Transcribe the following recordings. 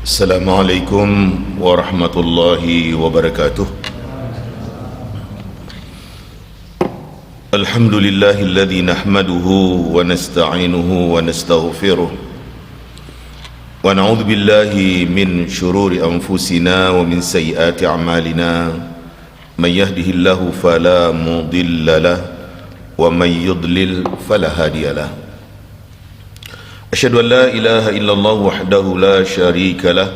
Assalamualaikum warahmatullahi wabarakatuh. Alhamdulillahilladzi nahmaduhu wa nasta'inuhu wa nastaghfiruh wa na'udzu billahi min shururi anfusina wa min sayyiati a'malina. May yahdihillahu fala mudilla lahu wa may yudlil fala hadiya lahu. Asyhadu an la ilaha illallah wahdahu la syarika lah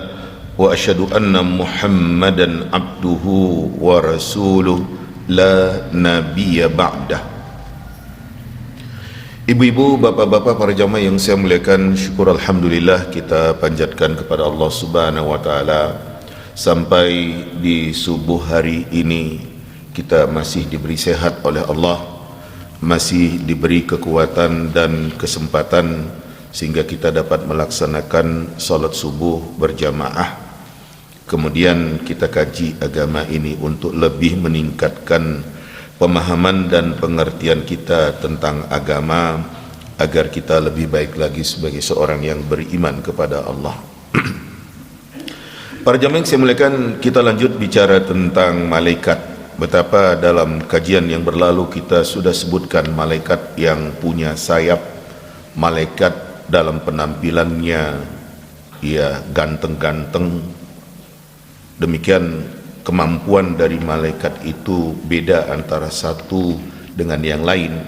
wa asyhadu anna Muhammadan abduhu wa rasuluh la nabiyya ba'dah. Ibu-ibu, bapak-bapak, para jamaah yang saya muliakan, syukur alhamdulillah kita panjatkan kepada Allah Subhanahu wa taala sampai di subuh hari ini kita masih diberi sehat oleh Allah, masih diberi kekuatan dan kesempatan sehingga kita dapat melaksanakan salat subuh berjamaah. Kemudian kita kaji agama ini untuk lebih meningkatkan pemahaman dan pengertian kita tentang agama agar kita lebih baik lagi sebagai seorang yang beriman kepada Allah. Para jamaah yang saya muliakan, kita lanjut bicara tentang malaikat. Betapa dalam kajian yang berlalu kita sudah sebutkan malaikat yang punya sayap, malaikat dalam penampilannya ia ganteng-ganteng. Demikian kemampuan dari malaikat itu beda antara satu dengan yang lain.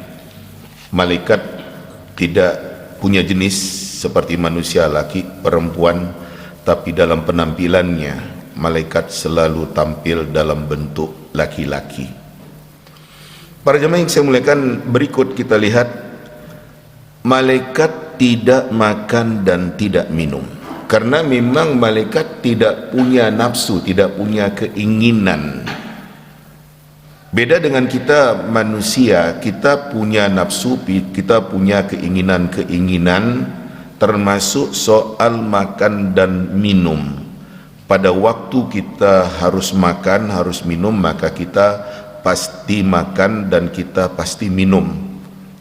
Malaikat tidak punya jenis seperti manusia, laki perempuan, tapi dalam penampilannya malaikat selalu tampil dalam bentuk laki-laki. Para jemaah yang saya muliakan, berikut kita lihat malaikat tidak makan dan tidak minum, karena memang malaikat tidak punya nafsu, tidak punya keinginan. Beda dengan kita manusia, kita punya nafsu, kita punya keinginan-keinginan, termasuk soal makan dan minum. Pada waktu kita harus makan, harus minum, maka kita pasti makan dan kita pasti minum.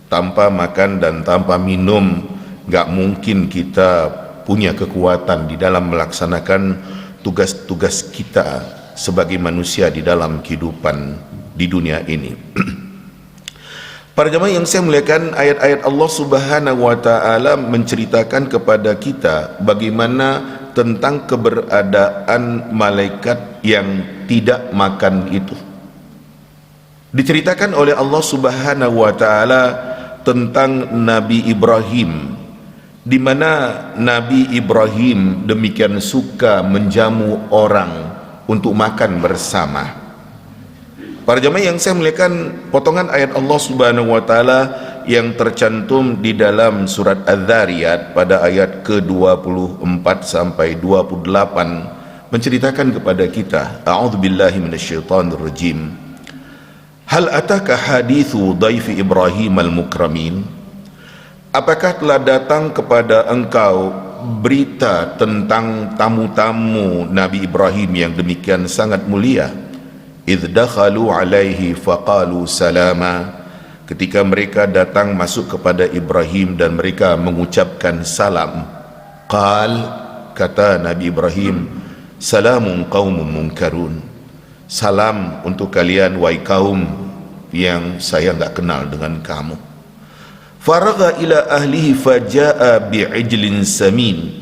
Tanpa makan dan tanpa minum gak mungkin kita punya kekuatan di dalam melaksanakan tugas-tugas kita sebagai manusia di dalam kehidupan di dunia ini. Para jemaah yang saya muliakan, ayat-ayat Allah Subhanahu wa taala menceritakan kepada kita bagaimana tentang keberadaan malaikat yang tidak makan itu. Diceritakan oleh Allah Subhanahu wa taala tentang Nabi Ibrahim, di mana Nabi Ibrahim demikian suka menjamu orang untuk makan bersama. Para jemaah yang saya muliakan, potongan ayat Allah Subhanahu wa taala yang tercantum di dalam surat Az-Zariyat pada ayat ke-24 sampai 28 menceritakan kepada kita, a'udzubillahi minasyaitonirrajim. Hal ataka hadithu dhaifi Ibrahim al-mukramin? Apakah telah datang kepada engkau berita tentang tamu-tamu Nabi Ibrahim yang demikian sangat mulia? Idh dakhalu alaihi faqalu salama. Ketika mereka datang masuk kepada Ibrahim dan mereka mengucapkan salam. Qal, kata Nabi Ibrahim, salamun qaumun munkarun. Salam untuk kalian wahai kaum yang saya enggak kenal dengan kamu. Faragha ila ahlihi faja'a bi'ijlin samin.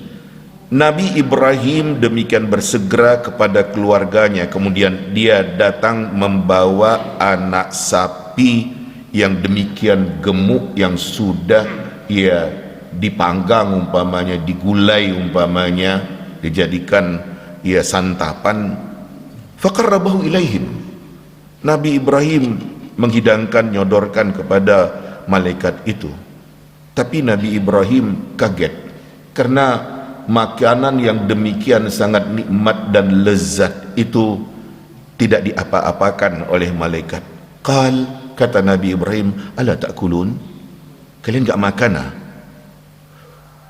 Nabi Ibrahim demikian bersegera kepada keluarganya, kemudian dia datang membawa anak sapi yang demikian gemuk, yang sudah ia dipanggang umpamanya, digulai umpamanya, dijadikan ia santapan. Faqarrabahu ilaihim. Nabi Ibrahim menghidangkan, nyodorkan kepada malaikat itu. Tapi Nabi Ibrahim kaget karena makanan yang demikian sangat nikmat dan lezat itu tidak diapa-apakan oleh malaikat. Qal, kata Nabi Ibrahim, ala ta'kulun? Kalian enggak makan ah?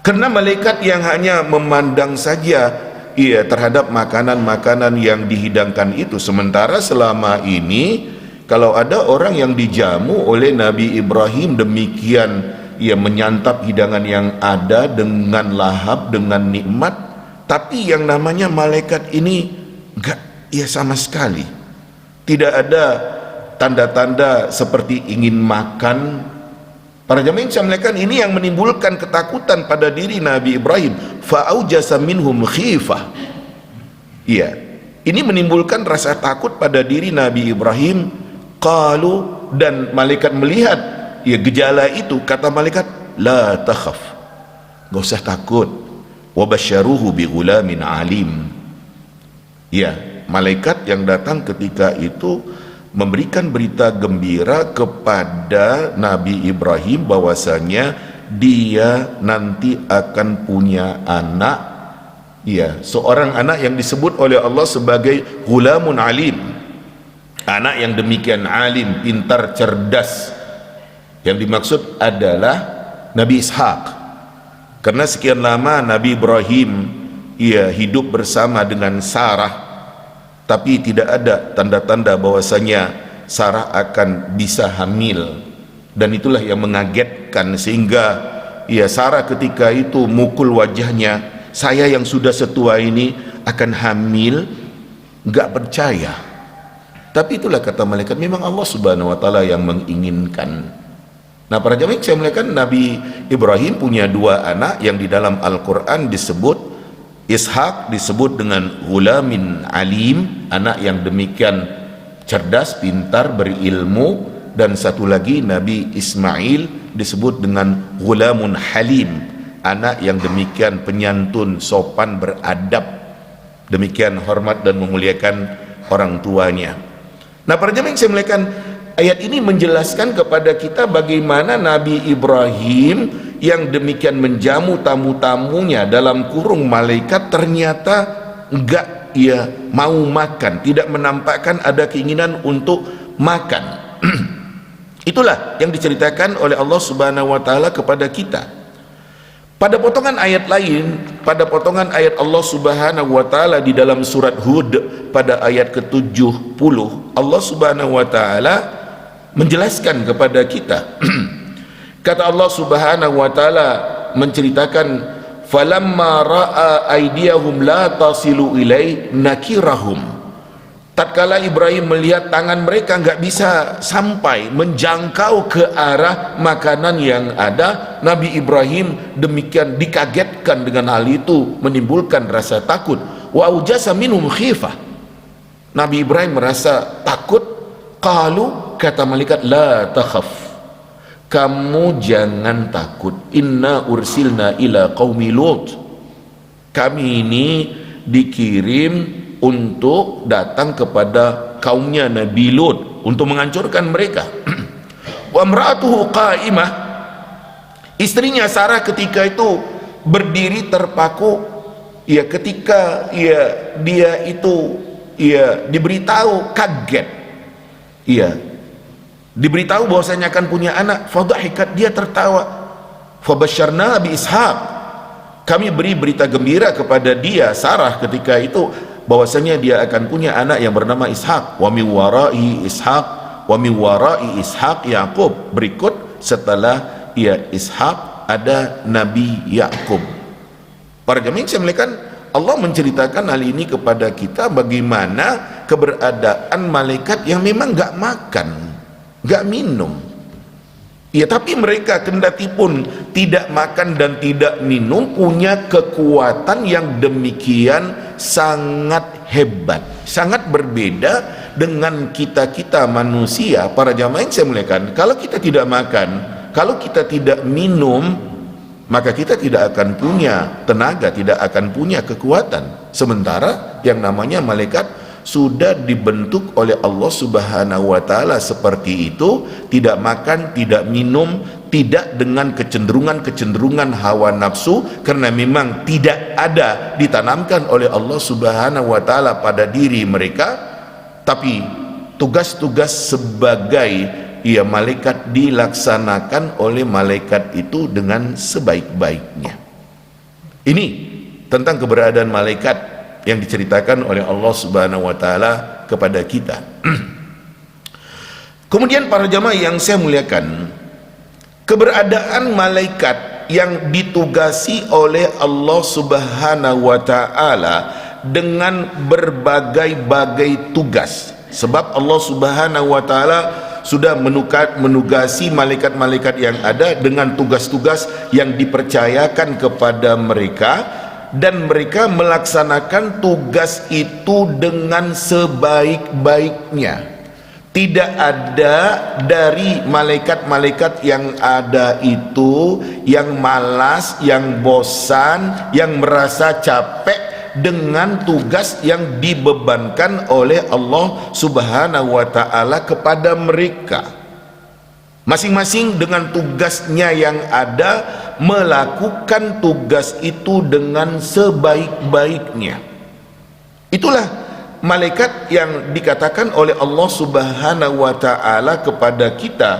Karena malaikat yang hanya memandang saja terhadap makanan-makanan yang dihidangkan itu, sementara selama ini kalau ada orang yang dijamu oleh Nabi Ibrahim demikian ia menyantap hidangan yang ada dengan lahap, dengan nikmat, Tapi yang namanya malaikat ini enggak, ya sama sekali tidak ada tanda-tanda seperti ingin makan. Para jamaah yang saya muliakan, ini yang menimbulkan ketakutan pada diri Nabi Ibrahim. Fa'aujasa minhum khifah. Iya, ini menimbulkan rasa takut pada diri Nabi Ibrahim. Qalu, dan malaikat melihat ya gejala itu, kata malaikat, la takhaf, gak usah takut. Wa basyaruhu bi ghulamin alim. Ya, malaikat yang datang ketika itu memberikan berita gembira kepada Nabi Ibrahim bahwasanya dia nanti akan punya anak, ya, seorang anak yang disebut oleh Allah sebagai ghulamun alim, anak yang demikian alim, pintar, cerdas. Yang dimaksud adalah Nabi Ishak, karena sekian lama Nabi Ibrahim ia hidup bersama dengan Sarah, tapi tidak ada tanda-tanda bahwasanya Sarah akan bisa hamil, dan itulah yang mengagetkan sehingga ya Sarah ketika itu mukul wajahnya, saya yang sudah setua ini akan hamil, nggak percaya. Tapi itulah kata malaikat, memang Allah subhanahu wa ta'ala yang menginginkan. Nah, para jamaah saya muliakan, Nabi Ibrahim punya dua anak yang di dalam Al-Quran disebut, Ishak disebut dengan ghulamin alim, anak yang demikian cerdas, pintar, berilmu, dan satu lagi Nabi Ismail disebut dengan ghulamun halim, anak yang demikian penyantun, sopan, beradab, demikian hormat dan memuliakan orang tuanya. Nah, para jemaah yang saya muliakan, ayat ini menjelaskan kepada kita bagaimana Nabi Ibrahim yang demikian menjamu tamu-tamunya dalam kurung malaikat ternyata enggak ia mau makan, tidak menampakkan ada keinginan untuk makan. Itulah yang diceritakan oleh Allah subhanahu wa ta'ala kepada kita. Pada potongan ayat lain, pada potongan ayat Allah subhanahu wa ta'ala di dalam surat Hud pada ayat ke-70, Allah subhanahu wa ta'ala menjelaskan kepada kita. Kata Allah subhanahu wa ta'ala menceritakan, falamma ra'a aydiyahum la tasilu ilai nakirahum. Tatkala Ibrahim melihat tangan mereka enggak bisa sampai menjangkau ke arah makanan yang ada, Nabi Ibrahim demikian dikagetkan dengan hal itu, menimbulkan rasa takut. Wa aujasa minhum khifah. Nabi Ibrahim merasa takut. Qalu, kata malaikat, la takhaf, kamu jangan takut, inna ursilna ila qaumi Lut, kami ini dikirim untuk datang kepada kaumnya Nabi Lut untuk menghancurkan mereka. Wa imra'atuhu qa'imah, istrinya Sarah ketika itu berdiri terpaku, ya ketika dia itu diberitahu, kaget, diberitahu bahwasanya akan punya anak, fadhahikat, dia tertawa. Fabasyarna bi Ishaq, kami beri berita gembira kepada dia Sarah ketika itu bahwasanya dia akan punya anak yang bernama Ishak. Wa min wara'i Ishaq, wa min wara'i Ishaq Yaqub, berikut setelah Ishak ada Nabi Yaqub. Para jemaah saya muliakan, Allah menceritakan hal ini kepada kita bagaimana keberadaan malaikat yang memang enggak makan, enggak minum, ya, tapi mereka kendati pun tidak makan dan tidak minum punya kekuatan yang demikian sangat hebat, sangat berbeda dengan kita manusia. Para jamaah yang saya muliakan, kalau kita tidak makan, kalau kita tidak minum, maka kita tidak akan punya tenaga, tidak akan punya kekuatan. Sementara yang namanya malaikat sudah dibentuk oleh Allah subhanahu wa ta'ala seperti itu, tidak makan, tidak minum, tidak dengan kecenderungan hawa nafsu, karena memang tidak ada ditanamkan oleh Allah subhanahu wa ta'ala pada diri mereka. Tapi tugas-tugas sebagai malaikat dilaksanakan oleh malaikat itu dengan sebaik-baiknya. Ini tentang keberadaan malaikat yang diceritakan oleh Allah subhanahu wa ta'ala kepada kita. Kemudian para jamaah yang saya muliakan, keberadaan malaikat yang ditugasi oleh Allah Subhanahu wa taala dengan berbagai-bagai tugas. Sebab Allah Subhanahu wa taala sudah menugasi malaikat-malaikat yang ada dengan tugas-tugas yang dipercayakan kepada mereka, dan mereka melaksanakan tugas itu dengan sebaik-baiknya. Tidak ada dari malaikat-malaikat yang ada itu yang malas, yang bosan, yang merasa capek dengan tugas yang dibebankan oleh Allah Subhanahu wa taala kepada mereka. Masing-masing dengan tugasnya yang ada, melakukan tugas itu dengan sebaik-baiknya. Itulah malaikat yang dikatakan oleh Allah Subhanahu wa taala kepada kita,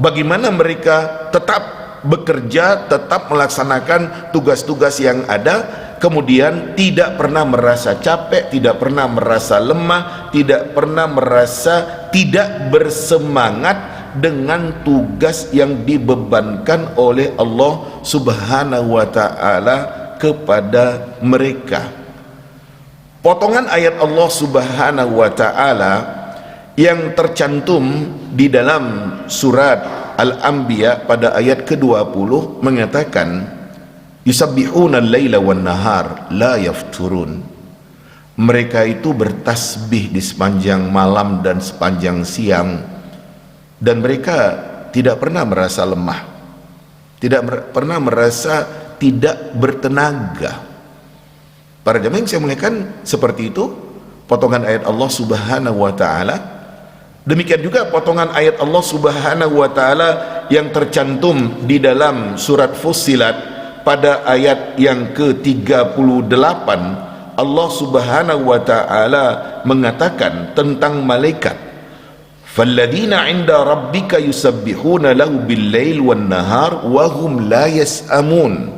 bagaimana mereka tetap bekerja, tetap melaksanakan tugas-tugas yang ada, kemudian tidak pernah merasa capek, tidak pernah merasa lemah, tidak pernah merasa tidak bersemangat dengan tugas yang dibebankan oleh Allah Subhanahu wa taala kepada mereka. Potongan ayat Allah Subhanahu wa taala yang tercantum di dalam surat Al-Anbiya pada ayat ke-20 mengatakan, yusabbihuna al-laila wan nahar la yafturun. Mereka itu bertasbih di sepanjang malam dan sepanjang siang, dan mereka tidak pernah merasa lemah, tidak pernah merasa tidak bertenaga. Para jemaah yang saya muliakan, seperti itu potongan ayat Allah Subhanahu wa taala. Demikian juga potongan ayat Allah Subhanahu wa taala yang tercantum di dalam surat Fussilat pada ayat yang ke-38. Allah Subhanahu wa taala mengatakan tentang malaikat, falladzina 'inda rabbika yusabbihuna lahu bil-lail wan-nahar wa hum la yas'amun.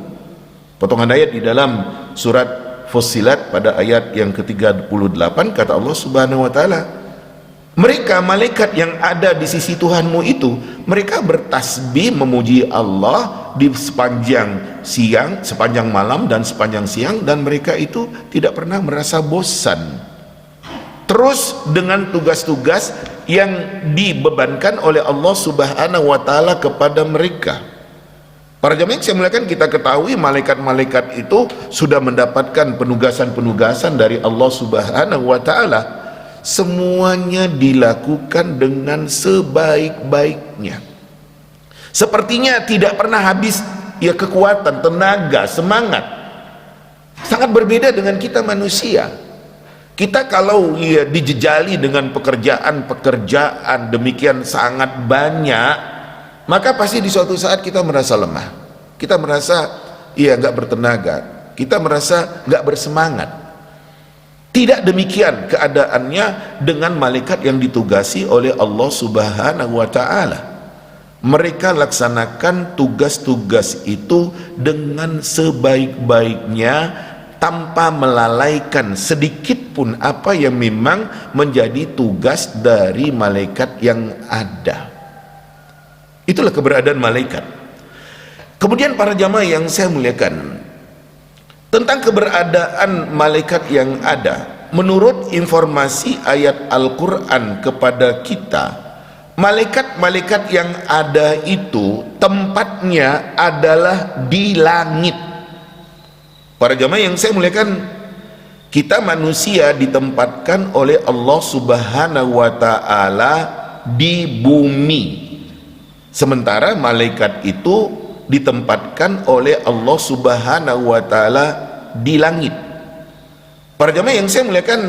Potongan ayat di dalam surat Fussilat pada ayat yang ke-38, kata Allah Subhanahu wa taala, mereka malaikat yang ada di sisi Tuhanmu itu, mereka bertasbih memuji Allah di sepanjang siang, sepanjang malam dan sepanjang siang, dan mereka itu tidak pernah merasa bosan. Terus dengan tugas-tugas yang dibebankan oleh Allah Subhanahu wa taala kepada mereka. Para jemaah yang saya muliakan, kita ketahui malaikat-malaikat itu sudah mendapatkan penugasan-penugasan dari Allah Subhanahu wa taala. Semuanya dilakukan dengan sebaik-baiknya. Sepertinya tidak pernah habis ya kekuatan, tenaga, semangat. Sangat berbeda dengan kita manusia. Kita kalau ya dijejali dengan pekerjaan demikian sangat banyak, maka pasti di suatu saat kita merasa lemah, kita merasa ya nggak bertenaga, kita merasa nggak bersemangat. Tidak demikian keadaannya dengan malaikat yang ditugasi oleh Allah Subhanahu wa taala. Mereka laksanakan tugas-tugas itu dengan sebaik-baiknya, tanpa melalaikan sedikit pun apa yang memang menjadi tugas dari malaikat yang ada. Itulah keberadaan malaikat. Kemudian para jamaah yang saya muliakan, tentang keberadaan malaikat yang ada, menurut informasi ayat Al-Quran kepada kita, malaikat-malaikat yang ada itu tempatnya adalah di langit. Para jamaah yang saya muliakan, kita manusia ditempatkan oleh Allah Subhanahu wa taala di bumi, sementara malaikat itu ditempatkan oleh Allah Subhanahu wa taala di langit. Para jemaah yang saya muliakan,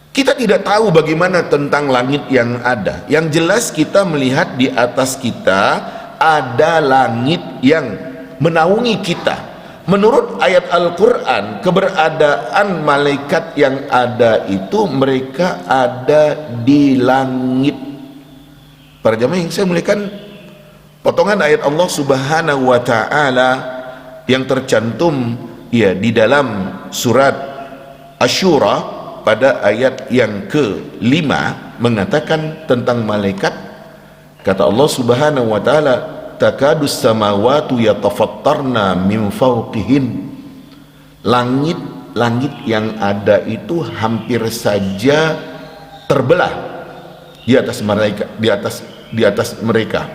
kita tidak tahu bagaimana tentang langit yang ada. Yang jelas kita melihat di atas kita ada langit yang menaungi kita. Menurut ayat Al-Quran, keberadaan malaikat yang ada itu, mereka ada di langit. Para jemaah yang saya muliakan, potongan ayat Allah Subhanahu wa taala yang tercantum ya di dalam surat Asy-Syura pada ayat yang ke-5 mengatakan tentang malaikat. Kata Allah Subhanahu wa taala, takadus samawatu yatafattarna min fawqihin. Langit yang ada itu hampir saja terbelah di atas mereka.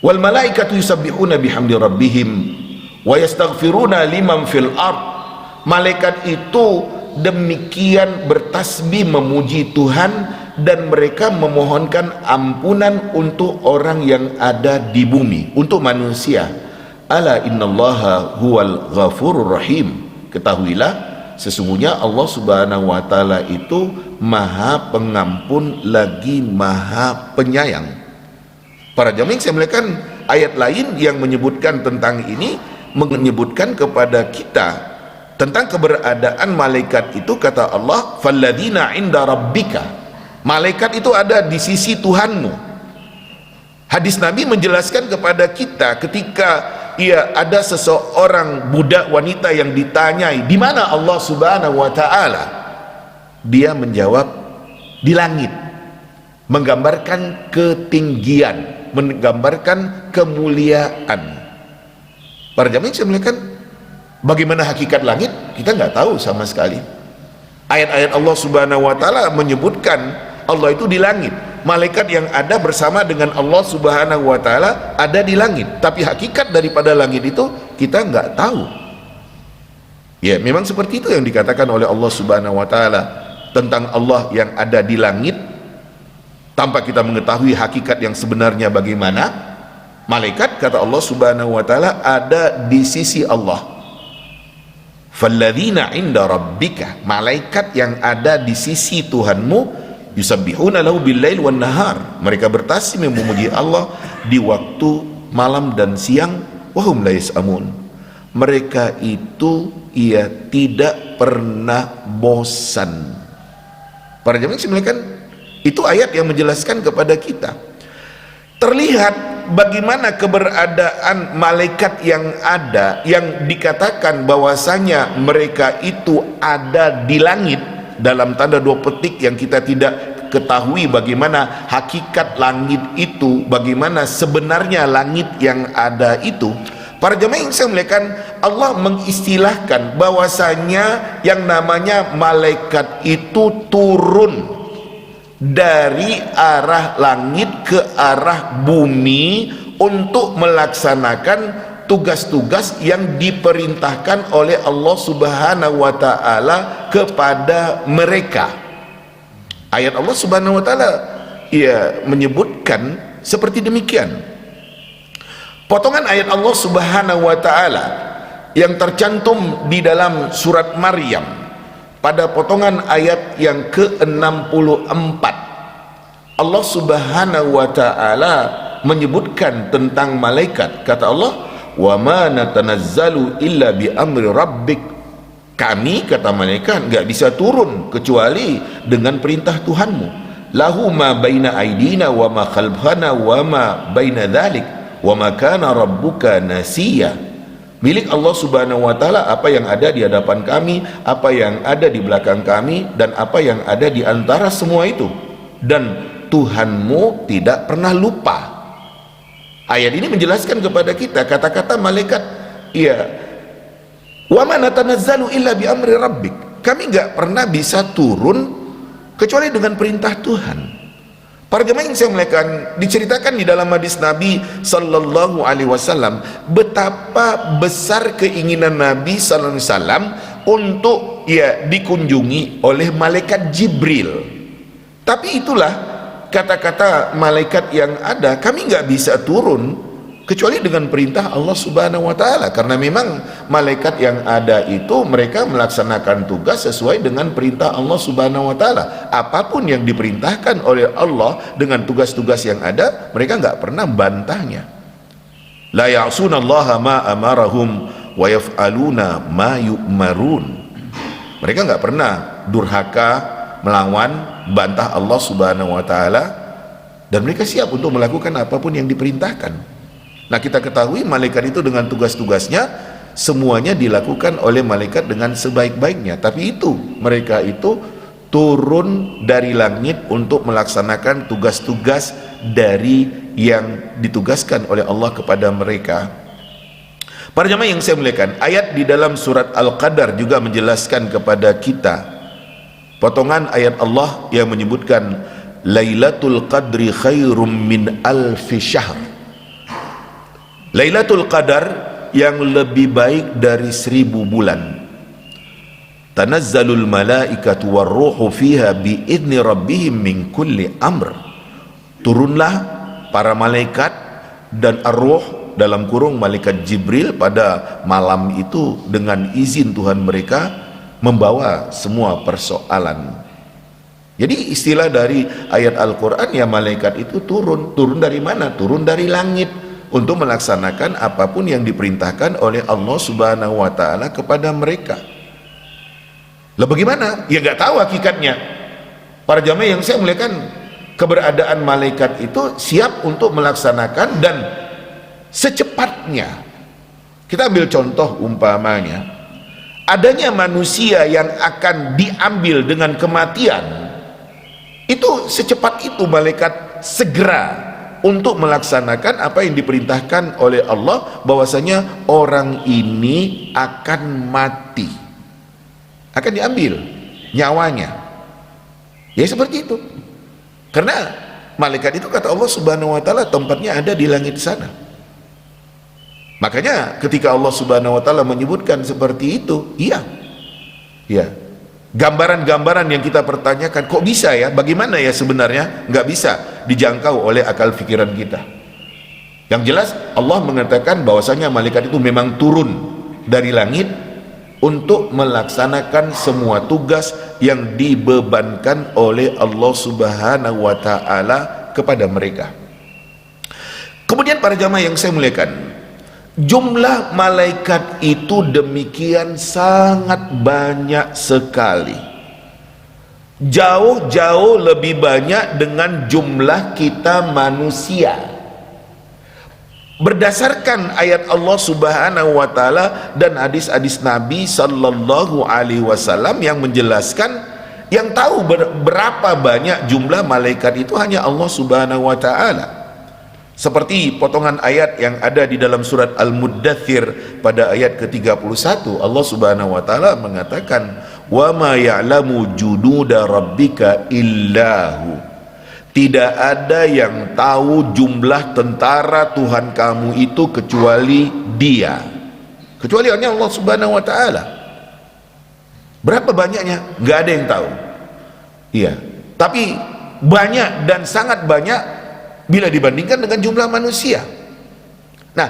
Wal malaikatu yusabbihuna bihamdi rabbihim wa yastaghfiruna liman fil ard. Malaikat itu demikian bertasbih memuji Tuhan dan mereka memohonkan ampunan untuk orang yang ada di bumi, untuk manusia. Ala innallaha huwal ghafurur rahim. Ketahuilah sesungguhnya Allah Subhanahu wa taala itu Maha Pengampun lagi Maha Penyayang. Para jamaah yang saya muliakan, ayat lain yang menyebutkan tentang ini menyebutkan kepada kita tentang keberadaan malaikat itu. Kata Allah, falladzina 'inda rabbika. Malaikat itu ada di sisi Tuhanmu. Hadis Nabi menjelaskan kepada kita ketika ada seseorang budak wanita yang ditanyai di mana Allah Subhanahu wa taala, dia menjawab di langit, menggambarkan ketinggian, menggambarkan kemuliaan. Para jamaah yang saya muliakan, bagaimana hakikat langit kita nggak tahu sama sekali. Ayat-ayat Allah Subhanahu wa taala menyebutkan Allah itu di langit, malaikat yang ada bersama dengan Allah Subhanahu wa taala ada di langit, tapi hakikat daripada langit itu kita nggak tahu. Ya, memang seperti itu yang dikatakan oleh Allah Subhanahu wa taala tentang Allah yang ada di langit, tanpa kita mengetahui hakikat yang sebenarnya bagaimana. Malaikat, kata Allah Subhanahu wa taala, ada di sisi Allah. Falladzina 'inda rabbika, malaikat yang ada di sisi Tuhanmu, yusabbihuna lahu bil-lail wan nahar, mereka bertasbih memuji Allah di waktu malam dan siang. Wahum la yasamun, mereka itu tidak pernah bosan. Para jemaah sekalian, itu ayat yang menjelaskan kepada kita. Terlihat bagaimana keberadaan malaikat yang ada, yang dikatakan bahwasanya mereka itu ada di langit, dalam tanda dua petik yang kita tidak ketahui bagaimana hakikat langit itu, bagaimana sebenarnya langit yang ada itu. Para jemaah yang saya muliakan, Allah mengistilahkan bahwasanya yang namanya malaikat itu turun dari arah langit ke arah bumi untuk melaksanakan tugas-tugas yang diperintahkan oleh Allah Subhanahu wa taala kepada mereka. Ayat Allah Subhanahu wa taala menyebutkan seperti demikian. Potongan ayat Allah Subhanahu wa taala yang tercantum di dalam surat Maryam pada potongan ayat yang ke-64, Allah Subhanahu wa taala menyebutkan tentang malaikat. Kata Allah, wa ma natanazzalu illa bi amri rabbik. Kami, kata malaikat, enggak bisa turun kecuali dengan perintah Tuhanmu. Lahu ma baina aidina wa ma khalfana wa ma baina dzalik wa ma kana rabbuka nasiya. Milik Allah Subhanahu wa taala apa yang ada di hadapan kami, apa yang ada di belakang kami, dan apa yang ada di antara semua itu, dan Tuhanmu tidak pernah lupa. Ayat ini menjelaskan kepada kita kata-kata malaikat, wa ma natanazzalu illa bi amri rabbik. Kami enggak pernah bisa turun kecuali dengan perintah Tuhan. Para jemaah yang saya muliakan, diceritakan di dalam hadis Nabi sallallahu alaihi wasallam betapa besar keinginan Nabi sallallahu alaihi wasallam untuk dikunjungi oleh malaikat Jibril. Tapi itulah kata-kata malaikat yang ada, kami nggak bisa turun kecuali dengan perintah Allah Subhanahu wa taala, karena memang malaikat yang ada itu mereka melaksanakan tugas sesuai dengan perintah Allah Subhanahu wa taala. Apapun yang diperintahkan oleh Allah dengan tugas-tugas yang ada, mereka nggak pernah membantahnya. La ya'sunallaha ma amarahum wa yaf'aluna ma yu'marun. Mereka nggak pernah durhaka, melawan, bantah Allah Subhanahu wa taala, dan mereka siap untuk melakukan apapun yang diperintahkan. Nah, kita ketahui malaikat itu dengan tugas-tugasnya semuanya dilakukan oleh malaikat dengan sebaik-baiknya. Tapi itu, mereka itu turun dari langit untuk melaksanakan tugas-tugas dari yang ditugaskan oleh Allah kepada mereka. Para jemaah yang saya muliakan, ayat di dalam surat Al-Qadar juga menjelaskan kepada kita potongan ayat Allah yang menyebutkan Lailatul Qadri khairum min alfi syahr. Lailatul Qadar yang lebih baik dari 1000 bulan. Tanazzalul malaikatu warruhu fiha biidzni rabbihim min kulli amr. Turunlah para malaikat dan ar-ruh dalam kurung malaikat Jibril pada malam itu dengan izin Tuhan mereka membawa semua persoalan. Jadi istilah dari ayat Al-Quran ya, malaikat itu turun dari mana? Turun dari langit untuk melaksanakan apapun yang diperintahkan oleh Allah Subhanahu wa Ta'ala kepada mereka. Lah bagaimana? Ya nggak tahu hakikatnya. Para jamaah yang saya muliakan, keberadaan malaikat itu siap untuk melaksanakan dan secepatnya. Kita ambil contoh umpamanya, adanya manusia yang akan diambil dengan kematian, itu secepat itu malaikat segera untuk melaksanakan apa yang diperintahkan oleh Allah, bahwasanya orang ini akan mati, akan diambil nyawanya. Ya seperti itu. Karena malaikat itu kata Allah Subhanahu wa Ta'ala tempatnya ada di langit sana. Makanya ketika Allah Subhanahu wa Ta'ala menyebutkan seperti itu, iya, gambaran-gambaran yang kita pertanyakan, kok bisa ya, bagaimana ya sebenarnya, nggak bisa dijangkau oleh akal pikiran kita. Yang jelas Allah mengatakan bahwasanya malaikat itu memang turun dari langit untuk melaksanakan semua tugas yang dibebankan oleh Allah Subhanahu wa Ta'ala kepada mereka. Kemudian para jamaah yang saya muliakan, jumlah malaikat itu demikian sangat banyak sekali, jauh-jauh lebih banyak dengan jumlah kita manusia. Berdasarkan ayat Allah Subhanahu wa Ta'ala dan hadis-hadis Nabi Sallallahu Alaihi Wasallam yang menjelaskan, yang tahu berapa banyak jumlah malaikat itu hanya Allah Subhanahu wa Ta'ala. Seperti potongan ayat yang ada di dalam surat Al-Muddathir pada ayat ke-31, Allah Subhanahu wa Ta'ala mengatakan, wa ma ya'lamu junuda rabbika illahu. Tidak ada yang tahu jumlah tentara Tuhan kamu itu kecuali Dia, kecuali hanya Allah Subhanahu wa Ta'ala. Berapa banyaknya? Nggak ada yang tahu. Iya, tapi banyak dan sangat banyak bila dibandingkan dengan jumlah manusia. Nah,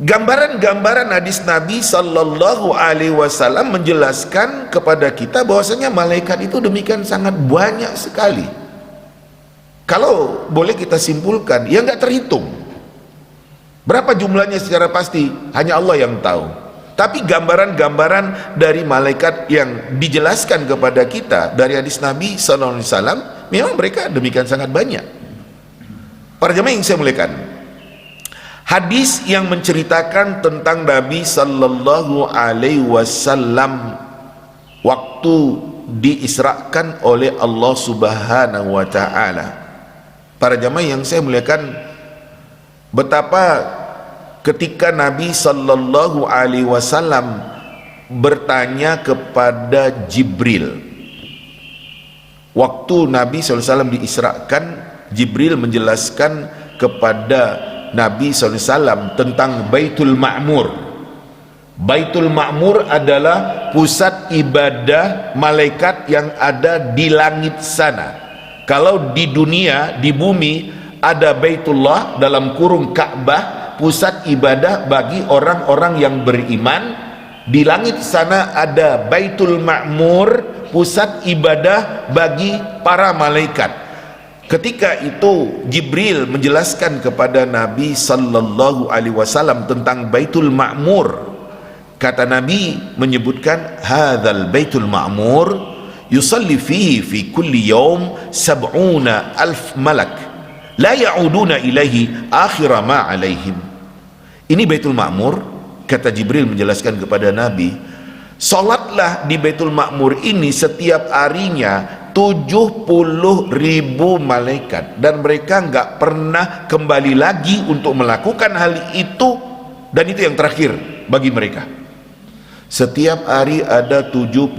gambaran-gambaran hadis Nabi Sallallahu Alaihi Wasallam menjelaskan kepada kita bahwasanya malaikat itu demikian sangat banyak sekali. Kalau boleh kita simpulkan, ya nggak terhitung. Berapa jumlahnya secara pasti hanya Allah yang tahu. Tapi gambaran-gambaran dari malaikat yang dijelaskan kepada kita dari hadis Nabi Sallallahu Alaihi Wasallam, memang mereka demikian sangat banyak. Para jemaah yang saya muliakan, hadis yang menceritakan tentang Nabi Sallallahu Alaihi Wasallam waktu diisrakan oleh Allah Subhanahu wa Ta'ala. Para jemaah yang saya muliakan, betapa ketika Nabi Sallallahu Alaihi Wasallam bertanya kepada Jibril, waktu Nabi Sallallahu Alaihi Wasallam diisrakan, Jibril menjelaskan kepada Nabi SAW tentang Baitul Ma'mur. Baitul Ma'mur adalah pusat ibadah malaikat yang ada di langit sana. Kalau di dunia, di bumi ada Baitullah dalam kurung Ka'bah, pusat ibadah bagi orang-orang yang beriman. Di langit sana ada Baitul Ma'mur, pusat ibadah bagi para malaikat. Ketika itu Jibril menjelaskan kepada Nabi Sallallahu Alaihi Wasallam tentang Baitul Ma'mur. Kata Nabi menyebutkan, hadzal Baitul Ma'mur yusalli fihi fi kulli yawm 70,000 malak la ya'uduna ilaihi akhira ma alaihim. Ini Baitul Ma'mur, kata Jibril menjelaskan kepada Nabi, salatlah di Baitul Ma'mur ini setiap harinya 70.000 malaikat, dan mereka nggak pernah kembali lagi untuk melakukan hal itu, dan itu yang terakhir bagi mereka. Setiap hari ada 70.000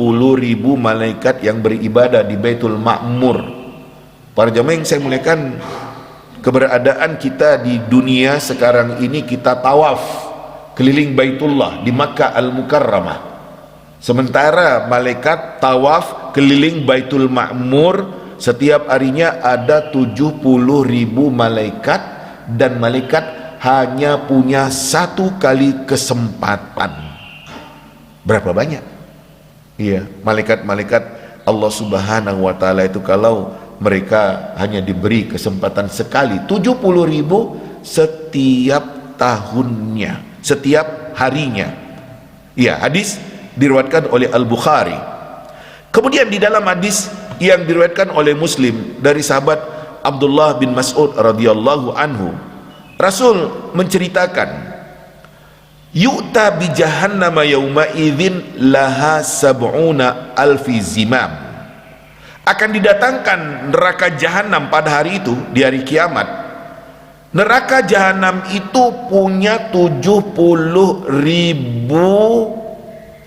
malaikat yang beribadah di Baitul Ma'mur. Para jamaah yang saya muliakan, keberadaan kita di dunia sekarang ini, kita tawaf keliling Baitullah di Makkah Al-Mukarramah, sementara malaikat tawaf keliling Baitul Ma'mur. Setiap harinya ada 70.000 malaikat, dan malaikat hanya punya satu kali kesempatan. Berapa banyak? Iya, malaikat-malaikat Allah Subhanahu wa Ta'ala itu kalau mereka hanya diberi kesempatan sekali, 70.000 setiap tahunnya, setiap harinya. Iya, hadis diriwayatkan oleh Al-Bukhari. Kemudian di dalam hadis yang diriwayatkan oleh Muslim dari sahabat Abdullah bin Mas'ud radhiyallahu anhu, Rasul menceritakan, yu'ta bi jahannama yauma idzin laha sab'una alfi zimam. Akan didatangkan neraka jahanam pada hari itu, di hari kiamat. Neraka jahanam itu punya 70.000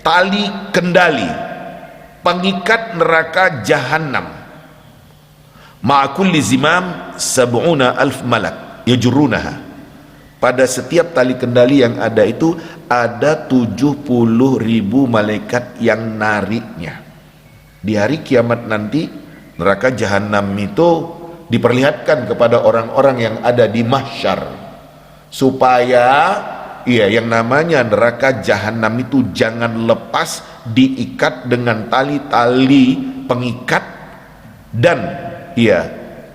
tali kendali, pengikat neraka jahanam. Ma'akulli zimam sab'una alf malak yajrunaha. Pada setiap tali kendali yang ada itu ada 70.000 malaikat yang nariknya. Di hari kiamat nanti neraka jahanam itu diperlihatkan kepada orang-orang yang ada di mahsyar, supaya yang namanya neraka jahanam itu jangan lepas, diikat dengan tali-tali pengikat. Dan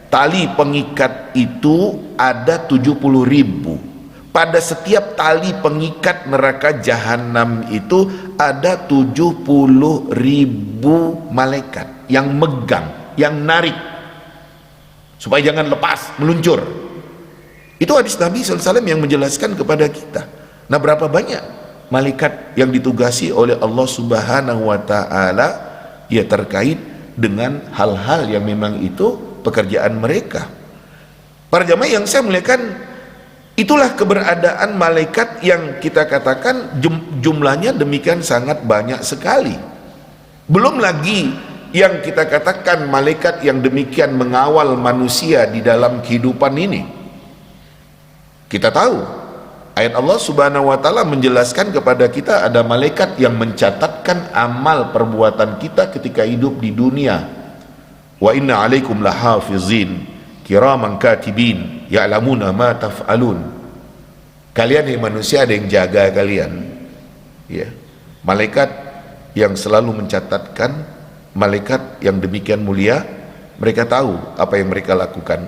tali pengikat itu ada 70.000. Pada setiap tali pengikat neraka jahanam itu ada 70.000 malaikat yang megang, yang narik, supaya jangan lepas, meluncur. Itu hadis Nabi SAW yang menjelaskan kepada kita. Nah, berapa banyak malaikat yang ditugasi oleh Allah Subhanahu wa Ta'ala terkait dengan hal-hal yang memang itu pekerjaan mereka. Para jamaah yang saya muliakan, itulah keberadaan malaikat yang kita katakan jumlahnya demikian sangat banyak sekali. Belum lagi yang kita katakan malaikat yang demikian mengawal manusia di dalam kehidupan ini. Kita tahu ayat Allah Subhanahu wa Ta'ala menjelaskan kepada kita ada malaikat yang mencatatkan amal perbuatan kita ketika hidup di dunia. Wa inna alaikum lahafizin kiraman katibin ya'lamuna ma taf'alun. Kalian yang manusia ada yang jaga kalian, malaikat yang selalu mencatatkan, malaikat yang demikian mulia. Mereka tahu apa yang mereka lakukan,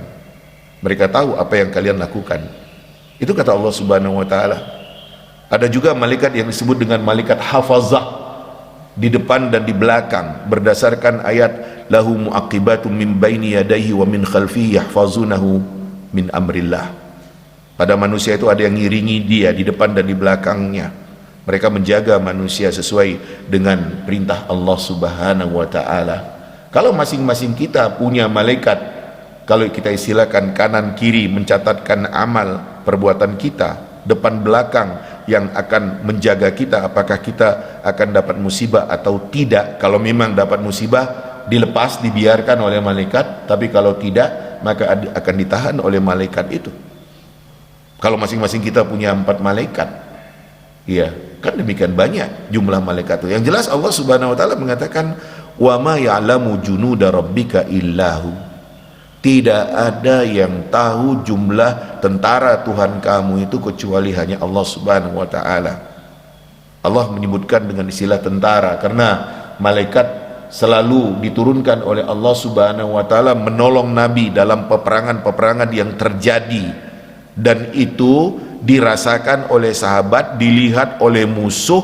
mereka tahu apa yang kalian lakukan. Itu kata Allah Subhanahu wa Ta'ala. Ada juga malaikat yang disebut dengan malaikat hafazah, di depan dan di belakang, berdasarkan ayat lahu muaqibatum min baini yadayhi wa min khalfihi yahfazunahu min amrillah. Pada manusia itu ada yang ngiringi dia di depan dan di belakangnya. Mereka menjaga manusia sesuai dengan perintah Allah Subhanahu wa Ta'ala. Kalau masing-masing kita punya malaikat, kalau kita istilahkan kanan kiri, mencatatkan amal perbuatan kita, depan belakang yang akan menjaga kita, apakah kita akan dapat musibah atau tidak. Kalau memang dapat musibah, dilepas, dibiarkan oleh malaikat. Tapi kalau tidak, maka akan ditahan oleh malaikat itu. Kalau masing-masing kita punya 4 malaikat, kan demikian banyak jumlah malaikat itu. Yang jelas Allah Subhanahu wa Ta'ala mengatakan, wa ma ya'lamu junuda rabbika illahu. Tidak ada yang tahu jumlah tentara Tuhan kamu itu kecuali hanya Allah Subhanahu wa Ta'ala. Allah menyebutkan dengan istilah tentara karena malaikat selalu diturunkan oleh Allah Subhanahu wa Ta'ala menolong Nabi dalam peperangan-peperangan yang terjadi, dan itu dirasakan oleh sahabat, dilihat oleh musuh,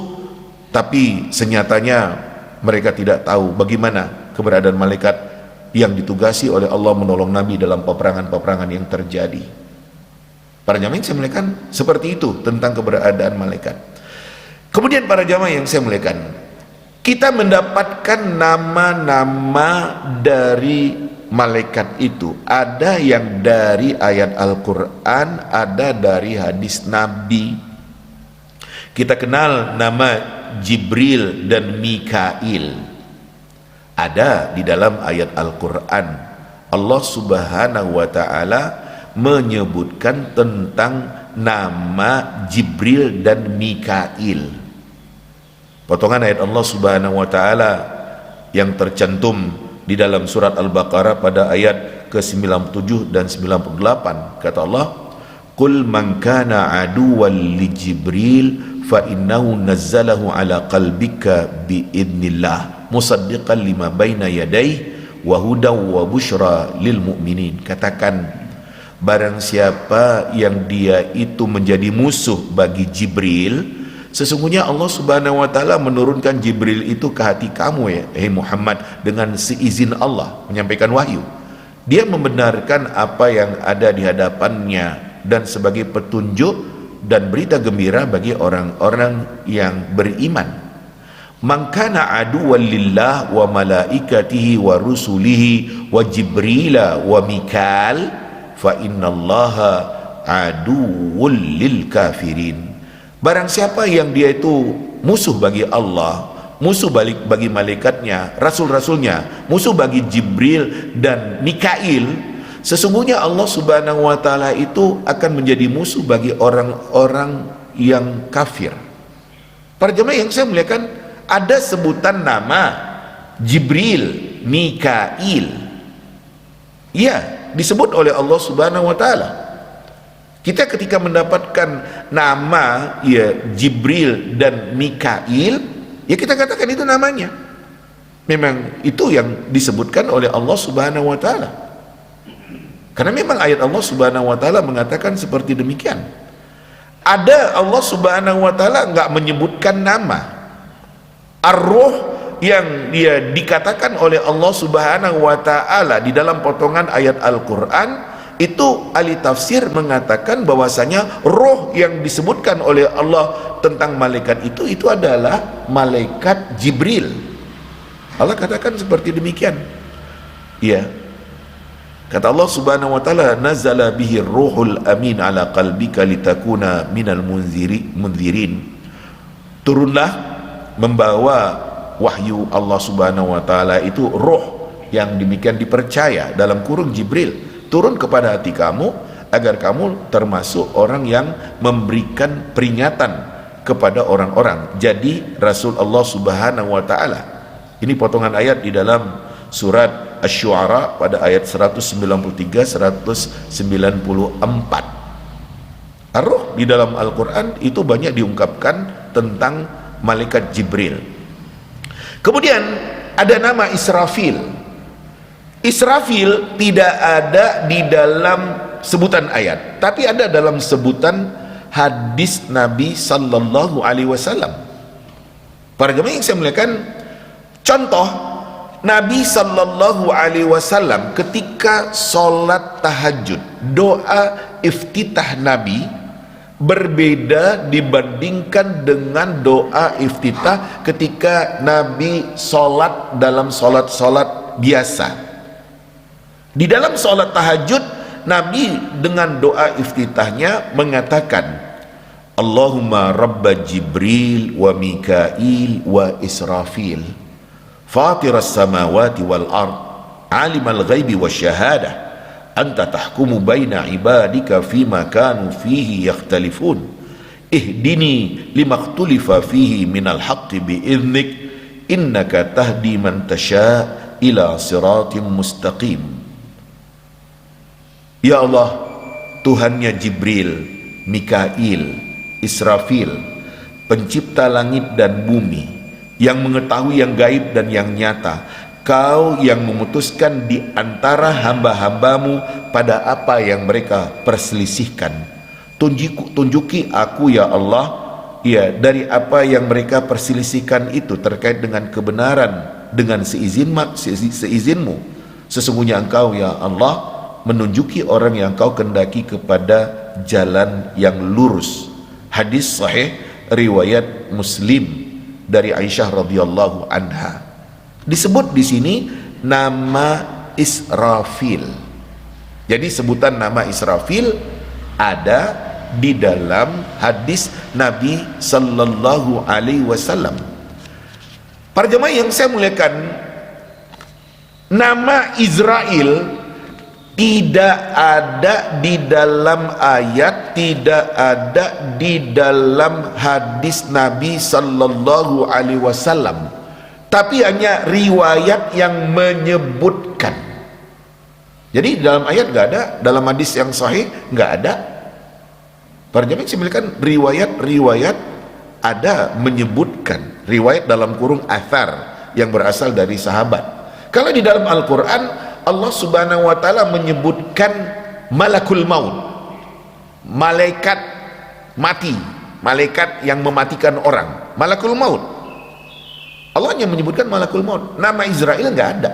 tapi senyatanya mereka tidak tahu bagaimana keberadaan malaikat yang ditugasi oleh Allah menolong Nabi dalam peperangan-peperangan yang terjadi. Para jamaah yang saya muliakan, seperti itu tentang keberadaan malaikat. Kemudian para jamaah yang saya muliakan, kita mendapatkan nama-nama dari malaikat itu. Ada yang dari ayat Al-Quran, ada dari hadis Nabi. Kita kenal nama Jibril dan Mikail, ada di dalam ayat Al-Quran. Allah Subhanahu wa ta'ala menyebutkan tentang nama Jibril dan Mikail. Potongan ayat Allah Subhanahu wa ta'ala yang tercantum di dalam surat Al-Baqarah pada ayat ke-97 dan 98, kata Allah, "Qul man kana aduwwan li Jibril fa innahu nazzalahu ala qalbika bi idznillah musaddiqan lima baina yadayhi wa hudaw wa busyra lil mu'minin." Katakan, barang siapa yang dia itu menjadi musuh bagi Jibril, sesungguhnya Allah Subhanahu wa ta'ala menurunkan Jibril itu ke hati kamu, ya Muhammad, dengan seizin Allah menyampaikan wahyu. Dia membenarkan apa yang ada di hadapannya dan sebagai petunjuk dan berita gembira bagi orang-orang yang beriman. Man kana aduwwan lillah wa malaikatihi wa rusulihi wa jibrila wa mikal fa innallaha aduwwul lil kafirin. Barang siapa yang dia itu musuh bagi Allah, musuh bagi malaikatnya, rasul-rasulnya, musuh bagi Jibril dan Mikail, sesungguhnya Allah Subhanahu wa ta'ala itu akan menjadi musuh bagi orang-orang yang kafir. Para jemaah yang saya muliakan, ada sebutan nama Jibril, Mikail, ya, disebut oleh Allah Subhanahu wa ta'ala. Kita ketika mendapatkan nama, ya, Jibril dan Mikail, ya kita katakan itu namanya. Memang itu yang disebutkan oleh Allah Subhanahu wa ta'ala. Karena memang ayat Allah Subhanahu wa ta'ala mengatakan seperti demikian. Ada Allah Subhanahu wa ta'ala enggak menyebutkan nama. Ar-Ruh yang dia dikatakan oleh Allah Subhanahu wa ta'ala di dalam potongan ayat Al-Quran, itu ahli tafsir mengatakan bahwasanya roh yang disebutkan oleh Allah tentang malaikat itu adalah malaikat Jibril. Allah katakan seperti demikian. Ya. Kata Allah Subhanahu wa ta'ala, "Nazala bihi ruhul amin ala qalbika litakuna minal munzirin." Turunlah membawa wahyu Allah Subhanahu wa ta'ala itu roh yang demikian dipercaya, dalam kurung Jibril, turun kepada hati kamu agar kamu termasuk orang yang memberikan peringatan kepada orang-orang, jadi Rasul Allah Subhanahu wa ta'ala. Ini potongan ayat di dalam surat Asy-Syu'ara pada ayat 193-194. Ar-Ruh di dalam Al-Quran itu banyak diungkapkan tentang malaikat Jibril. Kemudian ada nama Israfil. Israfil tidak ada di dalam sebutan ayat, tapi ada dalam sebutan hadis Nabi sallallahu alaihi wasallam. Para jemaah yang saya muliakan, contoh Nabi sallallahu alaihi wasallam ketika sholat tahajud, doa iftitah Nabi berbeda dibandingkan dengan doa iftitah ketika Nabi sholat dalam sholat biasa. Di dalam sholat tahajud, Nabi dengan doa iftitahnya mengatakan, "Allahumma rabba Jibril wa Mikail wa Israfil, fatiras samawati wal ard, alimal ghaibi wa syahadah, anta tahkumu baina ibadika fima kanu fihi yakhtalifun, ihdini limaktulifa fihi minal haqqi bi'idhnik, innaka tahdi man tasha' ila siratim mustaqim." Ya Allah, Tuhannya Jibril, Mikail, Israfil, pencipta langit dan bumi, yang mengetahui yang gaib dan yang nyata, Kau yang memutuskan di antara hamba-hambamu pada apa yang mereka perselisihkan. Tunjuki aku ya Allah, ya, dari apa yang mereka perselisihkan itu terkait dengan kebenaran dengan seizinmu. Sesungguhnya Engkau ya Allah menunjuki orang yang Kau kendaki kepada jalan yang lurus. Hadis sahih riwayat Muslim dari Aisyah radhiyallahu anha. Disebut di sini nama Israfil. Jadi sebutan nama Israfil ada di dalam hadis Nabi sallallahu alaihi wasallam. Para jemaah yang saya muliakan, nama Israel tidak ada di dalam ayat, tidak ada di dalam hadis Nabi sallallahu alaihi wasallam, tapi hanya riwayat yang menyebutkan. Jadi dalam ayat nggak ada, dalam hadis yang sahih nggak ada. Para jemaah yang riwayat-riwayat ada menyebutkan, riwayat dalam kurung athar yang berasal dari sahabat. Kalau di dalam Al-Quran Allah subhanahu wa ta'ala menyebutkan malakul maut, malaikat mati, malaikat yang mematikan orang, malakul maut. Allah hanya menyebutkan malakul maut. Nama Israel nggak ada,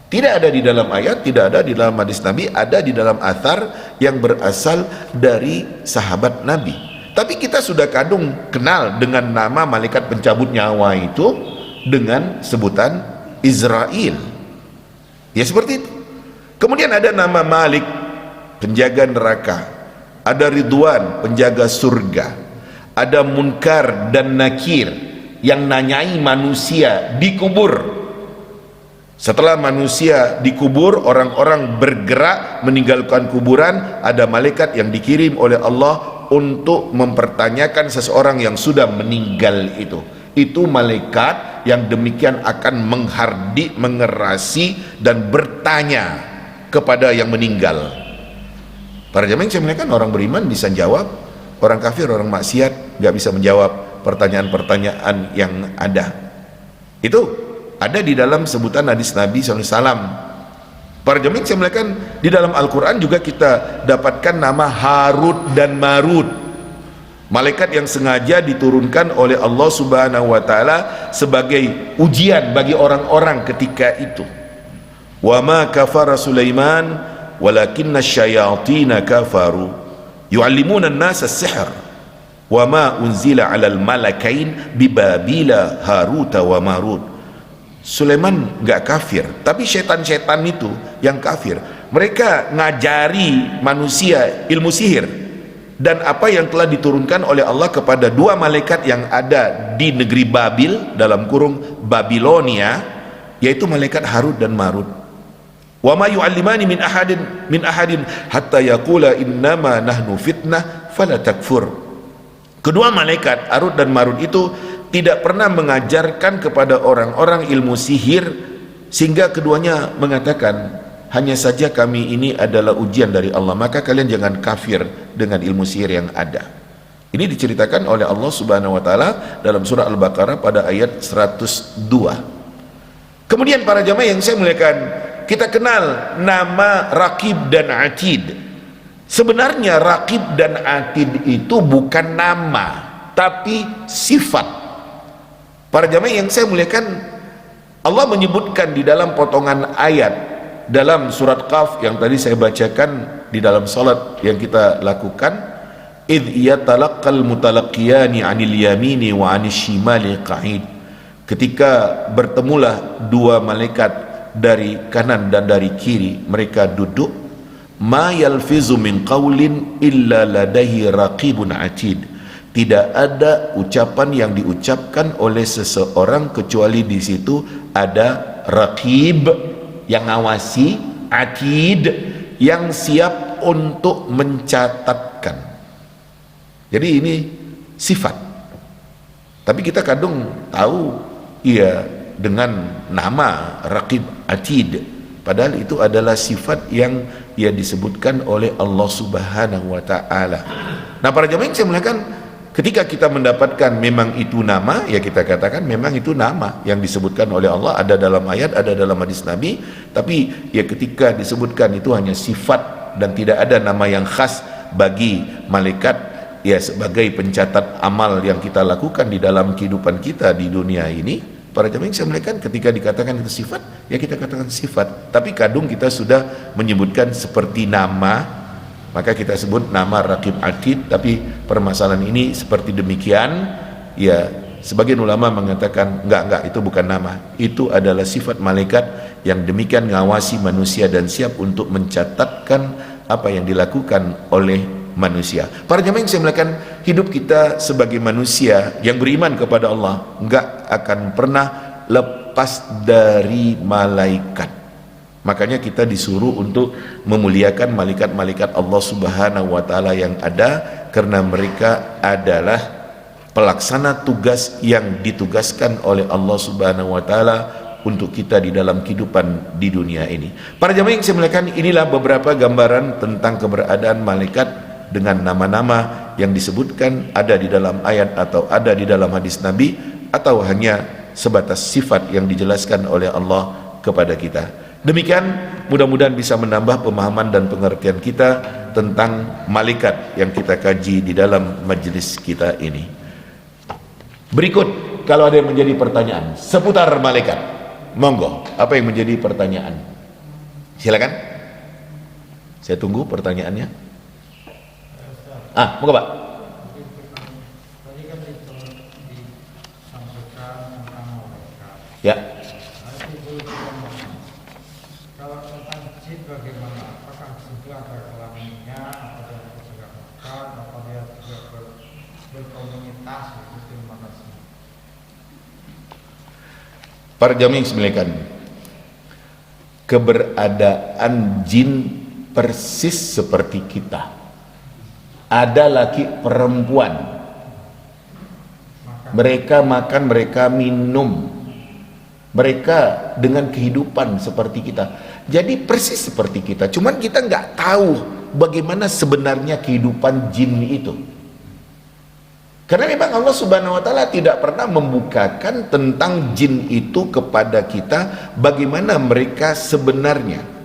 tidak ada di dalam ayat, tidak ada di dalam hadis Nabi, ada di dalam athar yang berasal dari sahabat Nabi. Tapi kita sudah kadung kenal dengan nama malaikat pencabut nyawa itu dengan sebutan Israel. Ya seperti itu. Kemudian ada nama Malik, penjaga neraka. Ada Ridwan, penjaga surga. Ada Munkar dan Nakir yang nanyai manusia di kubur. Setelah manusia dikubur, orang-orang bergerak meninggalkan kuburan, ada malaikat yang dikirim oleh Allah untuk mempertanyakan seseorang yang sudah meninggal itu. Itu malaikat yang demikian akan menghardik, mengerasi dan bertanya kepada yang meninggal. Para jemaah yang saya muliakan, orang beriman bisa jawab, orang kafir, orang maksiat nggak bisa menjawab pertanyaan-pertanyaan yang ada. Itu ada di dalam sebutan hadis Nabi SAW. Para jemaah yang saya muliakan, di dalam Al-Quran juga kita dapatkan nama Harut dan Marut, malaikat yang sengaja diturunkan oleh Allah subhanahu wa ta'ala sebagai ujian bagi orang-orang ketika itu. Wa ma kafara Sulaiman walakinna syayatina kafaru yu'allimuna an-nasa as-sihr wa ma unzila 'alal malakain bi Babila Harut wa Marut. Sulaiman enggak kafir, tapi setan-setan itu yang kafir. Mereka ngajari manusia ilmu sihir dan apa yang telah diturunkan oleh Allah kepada dua malaikat yang ada di negeri Babil, dalam kurung Babilonia, yaitu malaikat Harut dan Marut. Wa ma yu'allimani min ahadin hatta yaqula innama nahnu fitnah fala takfur. Kedua malaikat Harut dan Marut itu tidak pernah mengajarkan kepada orang-orang ilmu sihir sehingga keduanya mengatakan, hanya saja kami ini adalah ujian dari Allah, maka kalian jangan kafir dengan ilmu sihir yang ada. Ini diceritakan oleh Allah subhanahu wa ta'ala dalam surah Al-Baqarah pada ayat 102. Kemudian para jamaah yang saya muliakan, kita kenal nama Raqib dan Atid. Sebenarnya Raqib dan Atid itu bukan nama, tapi sifat. Para jamaah yang saya muliakan, Allah menyebutkan di dalam potongan ayat dalam surat Qaf yang tadi saya bacakan di dalam salat yang kita lakukan, idh yatalaqqal mutalaqiyani 'anil yamini wa 'anil shimali qa'id. Ketika bertemulah dua malaikat dari kanan dan dari kiri, mereka duduk, ma yalfizu min qaulin illa ladaihi raqibun atid. Tidak ada ucapan yang diucapkan oleh seseorang kecuali di situ ada raqib yang ngawasi, atid yang siap untuk mencatatkan. Jadi ini sifat, tapi kita kadung tahu ya dengan nama Raqib Atid, padahal itu adalah sifat yang ya disebutkan oleh Allah subhanahu wa ta'ala. Nah para jemaah yang saya muliakan, ketika kita mendapatkan memang itu nama, ya kita katakan memang itu nama yang disebutkan oleh Allah, ada dalam ayat, ada dalam hadis Nabi. Tapi ya ketika disebutkan itu hanya sifat dan tidak ada nama yang khas bagi malaikat ya sebagai pencatat amal yang kita lakukan di dalam kehidupan kita di dunia ini. Para jemaah yang saya muliakan, ketika dikatakan itu sifat, ya kita katakan sifat. Tapi kadung kita sudah menyebutkan seperti nama, maka kita sebut nama Raqib Atid. Tapi permasalahan ini seperti demikian, ya Sebagian ulama mengatakan enggak, itu bukan nama, itu adalah sifat malaikat yang demikian ngawasi manusia dan siap untuk mencatatkan apa yang dilakukan oleh manusia. Para jemaah yang saya muliakan, hidup kita sebagai manusia yang beriman kepada Allah enggak akan pernah lepas dari malaikat. Makanya kita disuruh untuk memuliakan malaikat-malaikat Allah Subhanahu wa taala yang ada, karena mereka adalah pelaksana tugas yang ditugaskan oleh Allah Subhanahu wa taala untuk kita di dalam kehidupan di dunia ini. Para jemaah yang saya muliakan, inilah beberapa gambaran tentang keberadaan malaikat dengan nama-nama yang disebutkan ada di dalam ayat atau ada di dalam hadis Nabi, atau hanya sebatas sifat yang dijelaskan oleh Allah kepada kita. Demikian, mudah-mudahan bisa menambah pemahaman dan pengertian kita tentang malaikat yang kita kaji di dalam majelis kita ini. Berikut, kalau ada yang menjadi pertanyaan seputar malaikat, monggo, apa yang menjadi pertanyaan? Silakan. Saya tunggu pertanyaannya. Monggo Pak. Ya. Kalau tentang jin bagaimana? Apakah jin itu ada kelaminnya, apa dia juga makan, apa dia juga berkomunitas? Itu terima kasih. Para jamaah yang dimuliakan, keberadaan jin persis seperti kita. Ada laki perempuan, mereka makan, mereka minum, mereka dengan kehidupan seperti kita. Jadi persis seperti kita, cuman kita nggak tahu bagaimana sebenarnya kehidupan jin itu. Karena memang Allah Subhanahu wa taala tidak pernah membukakan tentang jin itu kepada kita, bagaimana mereka sebenarnya.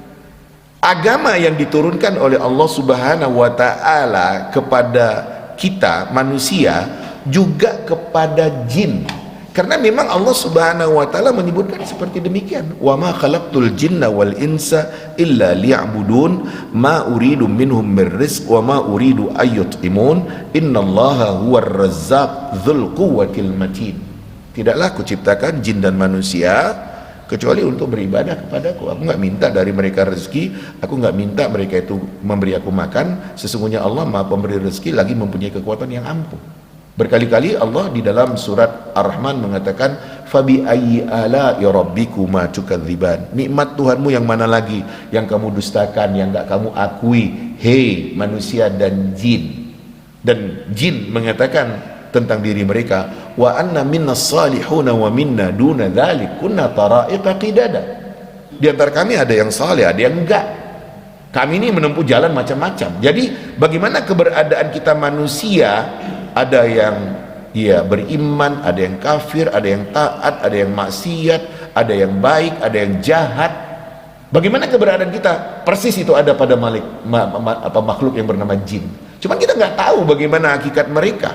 Agama yang diturunkan oleh Allah Subhanahu wa taala kepada kita manusia juga kepada jin. Karena memang Allah Subhanahu wa taala menyebutkan seperti demikian, wa ma khalaqtul jinna wal insa illa liya'budun ma uridu minhum min rizq wa ma uridu ayyut'imun innallaha huwar razzaq dzul quwwatil matin. Tidaklah aku ciptakan jin dan manusia kecuali untuk beribadah kepadaku. Aku enggak minta dari mereka rezeki, aku enggak minta mereka itu memberi aku makan. Sesungguhnya Allah Maha Pemberi rezeki, lagi mempunyai kekuatan yang ampuh. Berkali-kali Allah di dalam surat Ar-Rahman mengatakan, fabi ayyi ala'i rabbikuma tukadziban. Nikmat Tuhanmu yang mana lagi yang kamu dustakan, yang enggak kamu akui, hei manusia dan jin. Dan jin mengatakan tentang diri mereka, wa anna minnas salihuna wa minna duna dzalik kunna tara'iqa qidada. Di antara kami ada yang saleh, ada yang enggak. Kami ini menempuh jalan macam-macam. Jadi bagaimana keberadaan kita manusia, ada yang beriman, ada yang kafir, ada yang taat, ada yang maksiat, ada yang baik, ada yang jahat. Bagaimana keberadaan kita? Persis itu ada pada makhluk yang bernama jin. Cuman kita nggak tahu bagaimana hakikat mereka.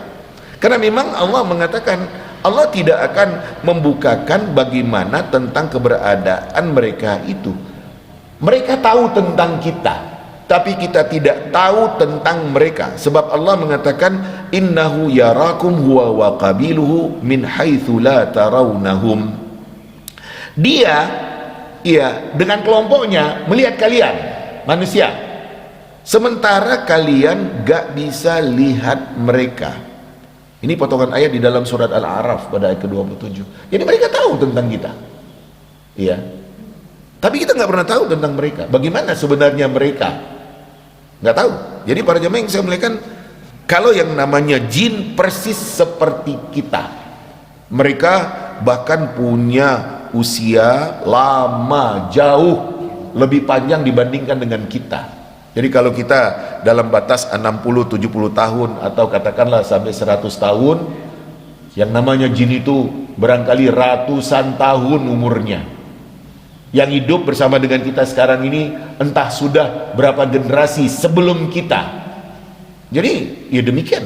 Karena memang Allah mengatakan, Allah tidak akan membukakan bagaimana tentang keberadaan mereka itu. Mereka tahu tentang kita, tapi kita tidak tahu tentang mereka. Sebab Allah mengatakan, innahu yarakum huwa wa qabiluhu min haitsu la tarawnahum. Dia dengan kelompoknya melihat kalian manusia, sementara kalian gak bisa lihat mereka. Ini potongan ayat di dalam surat Al-A'raf pada ayat ke-27. Jadi mereka tahu tentang kita, tapi kita nggak pernah tahu tentang mereka. Bagaimana sebenarnya mereka? Nggak tahu. Jadi para jemaah yang saya muliakan, kalau yang namanya jin persis seperti kita, mereka bahkan punya usia lama, jauh lebih panjang dibandingkan dengan kita. Jadi kalau kita dalam batas 60-70 tahun atau katakanlah sampai 100 tahun, yang namanya jin itu barangkali ratusan tahun umurnya. Yang hidup bersama dengan kita sekarang ini entah sudah berapa generasi sebelum kita. Jadi ya demikian.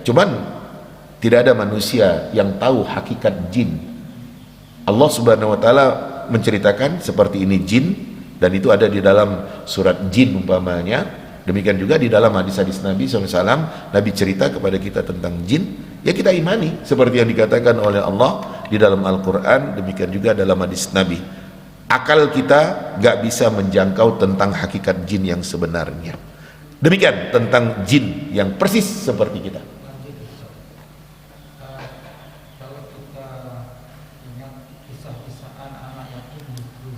Cuman tidak ada manusia yang tahu hakikat jin. Allah Subhanahu wa taala menceritakan seperti ini jin, dan itu ada di dalam surat jin umpamanya. Demikian juga di dalam hadis-hadis Nabi SAW, Nabi cerita kepada kita tentang jin. ya kita imani seperti yang dikatakan oleh Allah di dalam Al-Quran, demikian juga dalam hadis Nabi. Akal kita gak bisa menjangkau tentang hakikat jin yang sebenarnya. Demikian tentang jin yang persis seperti kita. Kalau kita ingat kisah-kisah anak-anak yang indigo,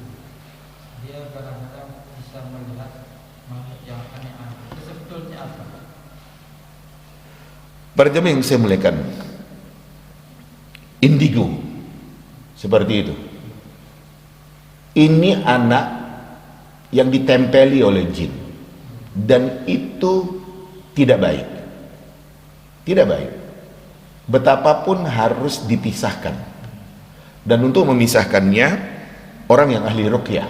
dia kadang-kadang bisa melihat makhluk yang aneh-aneh. Itu sebetulnya apa? Para jemaah yang saya muliakan, indigo seperti itu, ini anak yang ditempeli oleh jin, dan itu tidak baik, tidak baik. Betapapun harus dipisahkan, dan untuk memisahkannya orang yang ahli ruqyah.